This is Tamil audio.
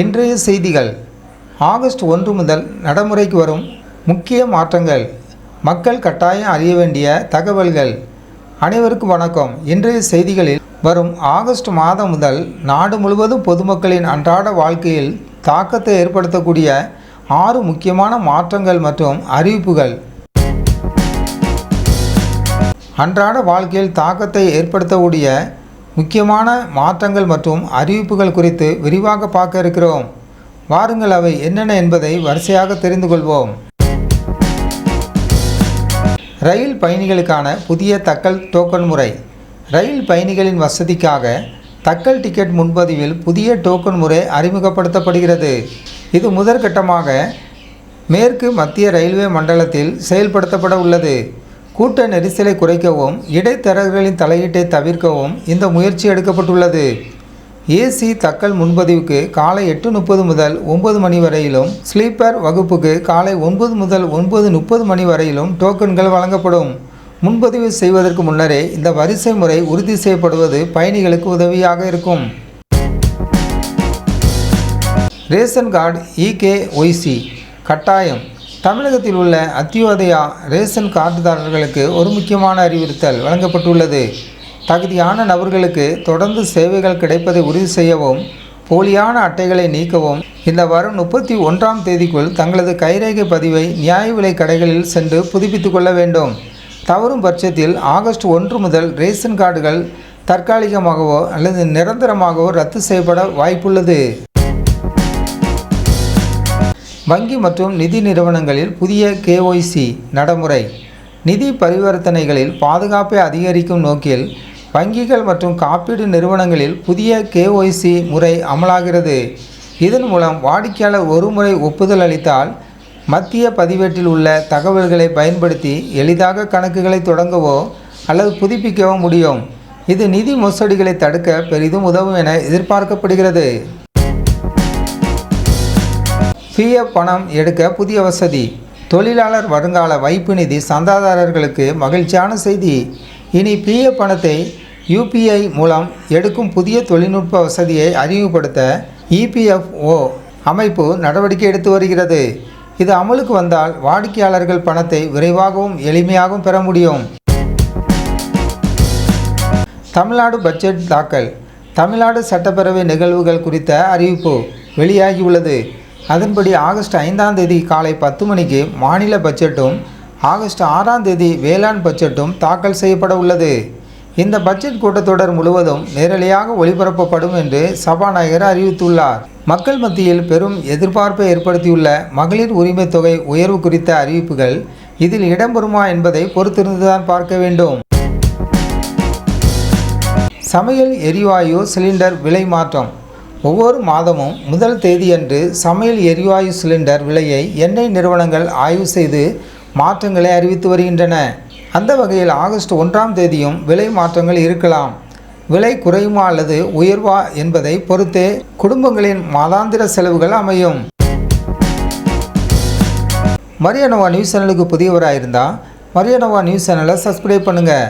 இன்றைய செய்திகள். ஆகஸ்ட் 1 முதல் நடைமுறைக்கு வரும் முக்கிய மாற்றங்கள், மக்கள் கட்டாயம் அறிய வேண்டிய தகவல்கள். அனைவருக்கும் வணக்கம். இன்றைய செய்திகளில் வரும் ஆகஸ்ட் மாதம் முதல் நாடு முழுவதும் பொதுமக்களின் அன்றாட வாழ்க்கையில் தாக்கத்தை ஏற்படுத்தக்கூடிய 6 முக்கியமான மாற்றங்கள் மற்றும் அறிவிப்புகள். அன்றாட வாழ்க்கையில் தாக்கத்தை ஏற்படுத்தக்கூடிய முக்கியமான மாற்றங்கள் மற்றும் அறிவிப்புகள் குறித்து விரிவாக பார்க்க இருக்கிறோம். வாருங்கள், அவை என்னென்ன என்பதை வரிசையாக தெரிந்து கொள்வோம். ரயில் பயணிகளுக்கான புதிய தக்கல் டோக்கன் முறை. ரயில் பயணிகளின் வசதிக்காக தக்கல் டிக்கெட் முன்பதிவில் புதிய டோக்கன் முறை அறிமுகப்படுத்தப்படுகிறது. இது முதற்கட்டமாக மேற்கு மத்திய ரயில்வே மண்டலத்தில் செயல்படுத்தப்பட உள்ளது. கூட்ட நெரிசலை குறைக்கவும் இடைத்தரகர்களின் தலையீட்டை தவிர்க்கவும் இந்த முயற்சி எடுக்கப்பட்டுள்ளது. ஏசி தக்கல் முன்பதிவுக்கு காலை 8:30 முதல் 9 மணி வரையிலும், ஸ்லீப்பர் வகுப்புக்கு காலை 9 முதல் 9:30 மணி வரையிலும் டோக்கன்கள் வழங்கப்படும். முன்பதிவு செய்வதற்கு முன்னரே இந்த வரிசை முறை உறுதி செய்யப்படுவது பயணிகளுக்கு உதவியாக இருக்கும். ரேஷன் கார்டு இகேஒய்சி கட்டாயம். தமிழகத்தில் உள்ள அத்தியோதயா ரேஷன் கார்டுதாரர்களுக்கு ஒரு முக்கியமான அறிவுறுத்தல் வழங்கப்பட்டுள்ளது. தகுதியான நபர்களுக்கு தொடர்ந்து சேவைகள் கிடைப்பதை உறுதி செய்யவும், போலியான அட்டைகளை நீக்கவும் இந்த வரும் 31ஆம் தேதிக்குள் தங்களது கைரேகை பதிவை நியாய விலை கடைகளில் சென்று புதுப்பித்துக் கொள்ள வேண்டும். தவறும் பட்சத்தில் ஆகஸ்ட் 1 முதல் ரேஷன் கார்டுகள் தற்காலிகமாகவோ அல்லது நிரந்தரமாகவோ ரத்து செய்யப்பட வாய்ப்புள்ளது. வங்கி மற்றும் நிதி நிறுவனங்களில் புதிய கேஒய்சி நடைமுறை. நிதி பரிவர்த்தனைகளில் பாதுகாப்பை அதிகரிக்கும் நோக்கில் வங்கிகள் மற்றும் காப்பீடு நிறுவனங்களில் புதிய கேஒய்சி முறை அமலாகிறது. இதன் மூலம் வாடிக்கையாளர் ஒரு முறை ஒப்புதல் அளித்தால் மத்திய பதிவேட்டில் உள்ள தகவல்களை பயன்படுத்தி எளிதாக கணக்குகளை தொடங்கவோ அல்லது புதுப்பிக்கவோ முடியும். இது நிதி மோசடிகளை தடுக்க பெரிதும் உதவும் என எதிர்பார்க்கப்படுகிறது. பிஎஃப் பணம் எடுக்க புதிய வசதி. தொழிலாளர் வருங்கால வைப்பு நிதி சந்தாதாரர்களுக்கு மகிழ்ச்சியான செய்தி. இனி பிஎஃப் பணத்தை யூபிஐ மூலம் எடுக்கும் புதிய தொழில்நுட்ப வசதியை அறிமுகப்படுத்த இபிஎஃப்ஓ அமைப்பு நடவடிக்கை எடுத்து வருகிறது. இது அமலுக்கு வந்தால் வாடிக்கையாளர்கள் பணத்தை விரைவாகவும் எளிமையாகவும் பெற முடியும். தமிழ்நாடு பட்ஜெட் தாக்கல். தமிழ்நாடு சட்டப்பேரவை நிகழ்வுகள் குறித்த அறிவிப்பு வெளியாகியுள்ளது. அதன்படி ஆகஸ்ட் 5ஆம் தேதி காலை 10 மணிக்கு மாநில பட்ஜெட்டும், ஆகஸ்ட் 6ஆம் தேதி வேளாண் பட்ஜெட்டும் தாக்கல் செய்யப்பட உள்ளது. இந்த பட்ஜெட் கூட்டத்தொடர் முழுவதும் நேரலையாக ஒளிபரப்பப்படும் என்று சபாநாயகர் அறிவித்துள்ளார். மக்கள் மத்தியில் பெரும் எதிர்பார்ப்பை ஏற்படுத்தியுள்ள மகளிர் உரிமை தொகை உயர்வு குறித்த அறிவிப்புகள் இதில் இடம்பெறுமா என்பதை பொறுத்திருந்துதான் பார்க்க வேண்டும். சமையல் எரிவாயு சிலிண்டர் விலை மாற்றம். ஒவ்வொரு மாதமும் முதல் தேதியன்று சமையல் எரிவாயு சிலிண்டர் விலையை எண்ணெய் நிறுவனங்கள் ஆய்வு செய்து மாற்றங்களை அறிவித்து வருகின்றன. அந்த வகையில் ஆகஸ்ட் 1ஆம் தேதியும் விலை மாற்றங்கள் இருக்கலாம். விலை குறையுமா அல்லது உயர்வா என்பதை பொறுத்தே குடும்பங்களின் மாதாந்திர செலவுகள் அமையும். மரியானோவா நியூஸ் சேனலுக்கு புதியவராக இருந்தால் மரியானோவா நியூஸ் சேனலை சப்ஸ்கிரைப் பண்ணுங்கள்.